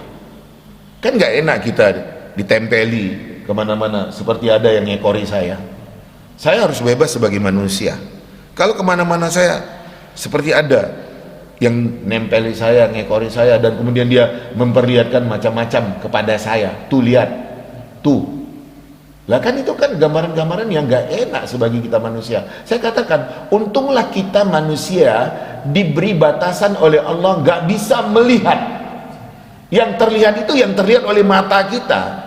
Kan gak enak kita ditempeli kemana-mana seperti ada yang ngekori saya. Saya harus bebas sebagai manusia. Kalau kemana-mana saya seperti ada yang nempeli saya, ngekori saya, dan kemudian dia memperlihatkan macam-macam kepada saya. Tuh lihat, tuh. Lah kan itu kan gambaran-gambaran yang gak enak sebagai kita manusia. Saya katakan, untunglah kita manusia diberi batasan oleh Allah, gak bisa melihat. Yang terlihat itu yang terlihat oleh mata kita.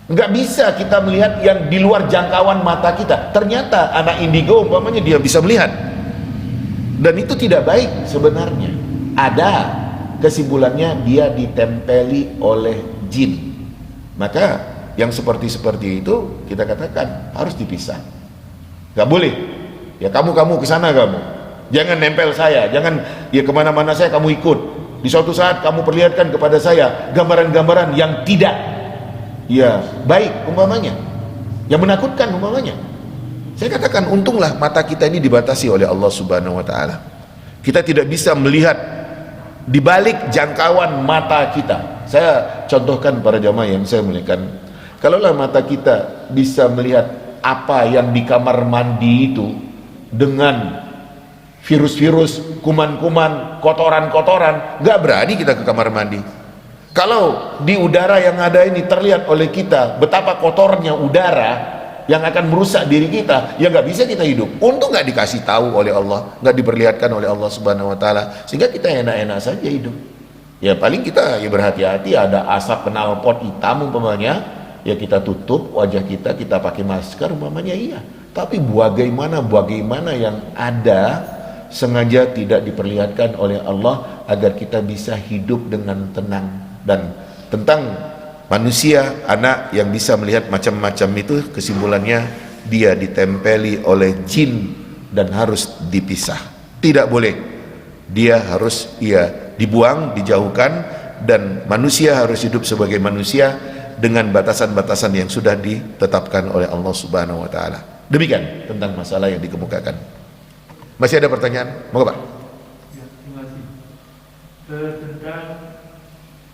Nggak bisa kita melihat yang di luar jangkauan mata kita. Ternyata anak indigo umpamanya dia bisa melihat, dan itu tidak baik sebenarnya. Ada kesimpulannya dia ditempeli oleh jin. Maka yang seperti itu kita katakan harus dipisah. Nggak boleh. Ya kamu kesana kamu. Jangan nempel saya. Jangan ya kemana-mana saya kamu ikut. Di suatu saat kamu perlihatkan kepada saya gambaran-gambaran yang tidak ya baik umpamanya, yang menakutkan umpamanya. Saya katakan untunglah mata kita ini dibatasi oleh Allah Subhanahu wa taala. Kita tidak bisa melihat di balik jangkauan mata kita. Saya contohkan para jamaah yang saya muliakan, kalaulah mata kita bisa melihat apa yang di kamar mandi itu dengan virus-virus, kuman-kuman, kotoran-kotoran, gak berani kita ke kamar mandi. Kalau di udara yang ada ini terlihat oleh kita betapa kotornya udara yang akan merusak diri kita, ya nggak bisa kita hidup. Untung nggak dikasih tahu oleh Allah, nggak diperlihatkan oleh Allah Subhanahu Wa Taala, sehingga kita enak-enak saja hidup. Ya paling kita ya berhati-hati, ada asap knalpot hitam umpamanya, ya kita tutup wajah kita, kita pakai masker umpamanya, iya. Tapi bagaimana yang ada sengaja tidak diperlihatkan oleh Allah agar kita bisa hidup dengan tenang. Dan tentang manusia, anak yang bisa melihat macam-macam itu, kesimpulannya dia ditempeli oleh jin dan harus dipisah. Tidak boleh, dia harus dibuang, dijauhkan, dan manusia harus hidup sebagai manusia dengan batasan-batasan yang sudah ditetapkan oleh Allah Subhanahu wa taala. Demikian tentang masalah yang dikemukakan. Masih ada pertanyaan? Moga Pak. Ya, terima kasih. Tentang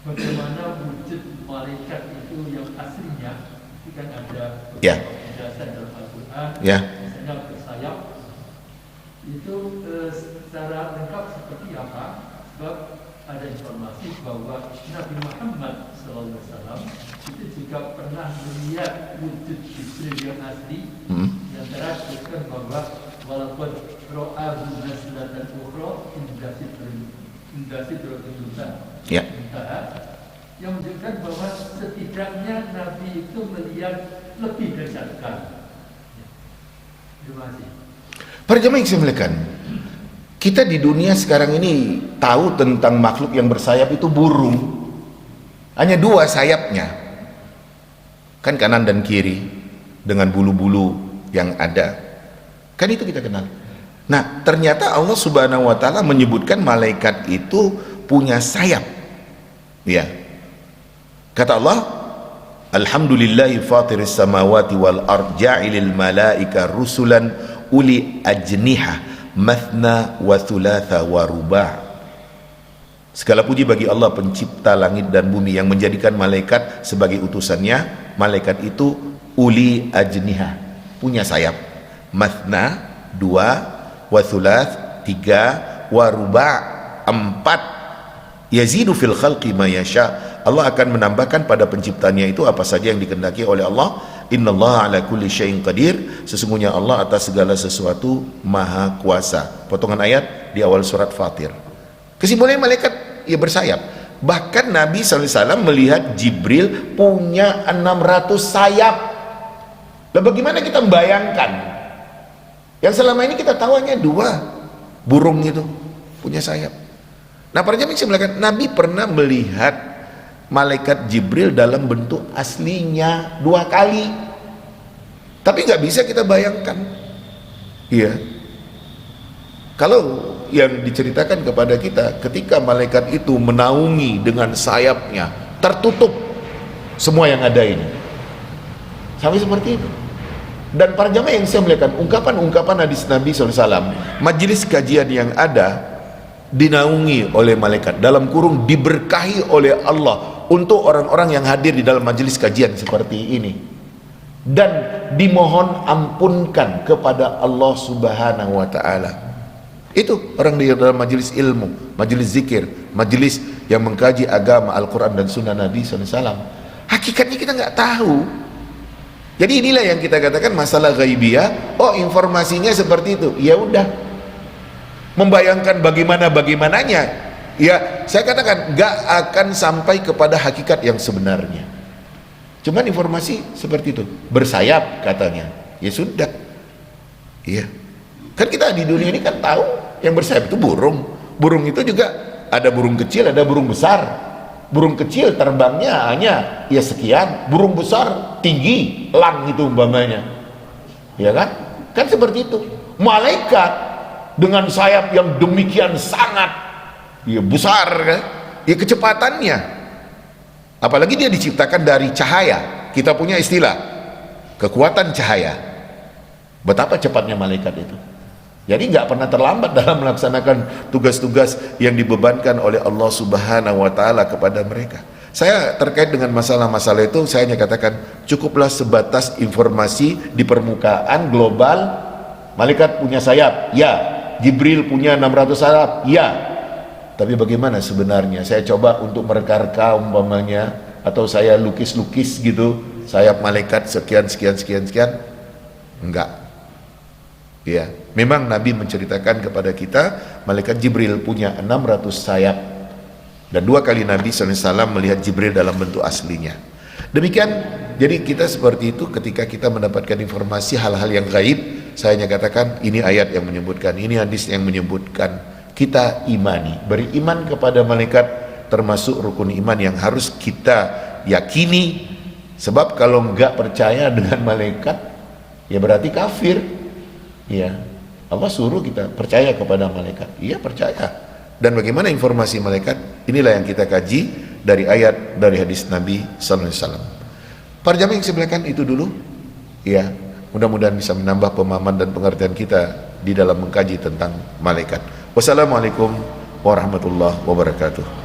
bagaimana wujud malaikat itu yang aslinya, itu kan ada Ya. penjelasan dalam Al-Quran, Ya. misalnya bersayap, itu secara lengkap seperti apa? Sebab ada informasi bahwa Nabi Muhammad SAW itu juga pernah melihat wujud Jibril yang asli, yang terang bahwa walaupun ro'ahu naslatan ukhra inda sidratil muntaha. Ya. Yang menunjukkan bahwa setidaknya Nabi itu melihat lebih dari satu kali. Terima kasih. Para jemaah yang saya muliakan, kita di dunia sekarang ini tahu tentang makhluk yang bersayap itu burung. Hanya dua sayapnya, kan kanan dan kiri, dengan bulu-bulu yang ada. Kan itu kita kenal. Nah, ternyata Allah Subhanahu wa taala menyebutkan malaikat itu punya sayap. Ya. Kata Allah, alhamdulillahi fatiris samawati wal ard ja'ilil malaika rusulan uli ajniha mathna wa thulatha wa ruba'. Segala puji bagi Allah pencipta langit dan bumi yang menjadikan malaikat sebagai utusannya. Malaikat itu uli ajniha, punya sayap. Mathna, dua, wa thulath, tiga, wa ruba', empat. Yazidu fil khalqi ma yasha. Allah akan menambahkan pada penciptanya itu apa saja yang dikehendaki oleh Allah, Innallaha ala kulli syai'in qadir. Sesungguhnya Allah atas segala sesuatu maha kuasa. Potongan ayat di awal surat Fatir. Kesimpulannya malaikat ya bersayap. Bahkan Nabi SAW melihat Jibril punya 600 sayap. Lalu bagaimana kita membayangkan? Yang selama ini kita tahu hanya 2 burung itu punya sayap. Nah, para jamaah yang melihat, Nabi pernah melihat malaikat Jibril dalam bentuk aslinya 2 kali. Tapi nggak bisa kita bayangkan. Iya. Kalau yang diceritakan kepada kita, ketika malaikat itu menaungi dengan sayapnya, tertutup semua yang ada ini. Sampai seperti itu. Dan para jamaah yang saya melihat ungkapan-ungkapan hadis Nabi SAW, majelis kajian yang ada dinaungi oleh malaikat, dalam kurung diberkahi oleh Allah untuk orang-orang yang hadir di dalam majelis kajian seperti ini, dan dimohon ampunkan kepada Allah Subhanahu wa Ta'ala. Itu orang di dalam majelis ilmu, majelis zikir, majelis yang mengkaji agama Al-Quran dan Sunnah Nabi SAW. Hakikatnya kita nggak tahu. Jadi inilah yang kita katakan masalah ghaibiyah. Oh, informasinya seperti itu. Ya udah. Membayangkan bagaimananya. Ya, saya katakan nggak akan sampai kepada hakikat yang sebenarnya. Cuman informasi seperti itu. Bersayap katanya. Ya sudah. Iya. Kan kita di dunia ini kan tahu yang bersayap itu burung. Burung itu juga ada burung kecil, ada burung besar. Burung kecil terbangnya hanya ya sekian, burung besar tinggi, elang itu umpamanya. Ya kan? Kan seperti itu. Malaikat dengan sayap yang demikian sangat ya besar kan? Ya kecepatannya. Apalagi dia diciptakan dari cahaya. Kita punya istilah kekuatan cahaya. Betapa cepatnya malaikat itu. Jadi nggak pernah terlambat dalam melaksanakan tugas-tugas yang dibebankan oleh Allah Subhanahu wa Ta'ala kepada mereka. Saya terkait dengan masalah-masalah itu, saya hanya katakan cukuplah sebatas informasi di permukaan global. Malaikat punya sayap, ya. Jibril punya 600 sayap, ya. Tapi bagaimana sebenarnya? Saya coba untuk mereka-reka umpamanya, atau saya lukis-lukis gitu, sayap malaikat sekian. Enggak. Ya, memang Nabi menceritakan kepada kita malaikat Jibril punya 600 sayap, dan 2 kali Nabi SAW melihat Jibril dalam bentuk aslinya. Demikian, jadi kita seperti itu ketika kita mendapatkan informasi hal-hal yang gaib. Saya hanya katakan ini ayat yang menyebutkan, ini hadis yang menyebutkan, kita imani. Beriman kepada malaikat termasuk rukun iman yang harus kita yakini. Sebab kalau enggak percaya dengan malaikat, ya berarti kafir. Ya, Allah suruh kita percaya kepada malaikat. Iya, percaya. Dan bagaimana informasi malaikat? Inilah yang kita kaji dari ayat, dari hadis Nabi sallallahu alaihi wasallam. Para jamaah yang saya muliakan, itu dulu. Ya, mudah-mudahan bisa menambah pemahaman dan pengertian kita di dalam mengkaji tentang malaikat. Wassalamualaikum warahmatullahi wabarakatuh.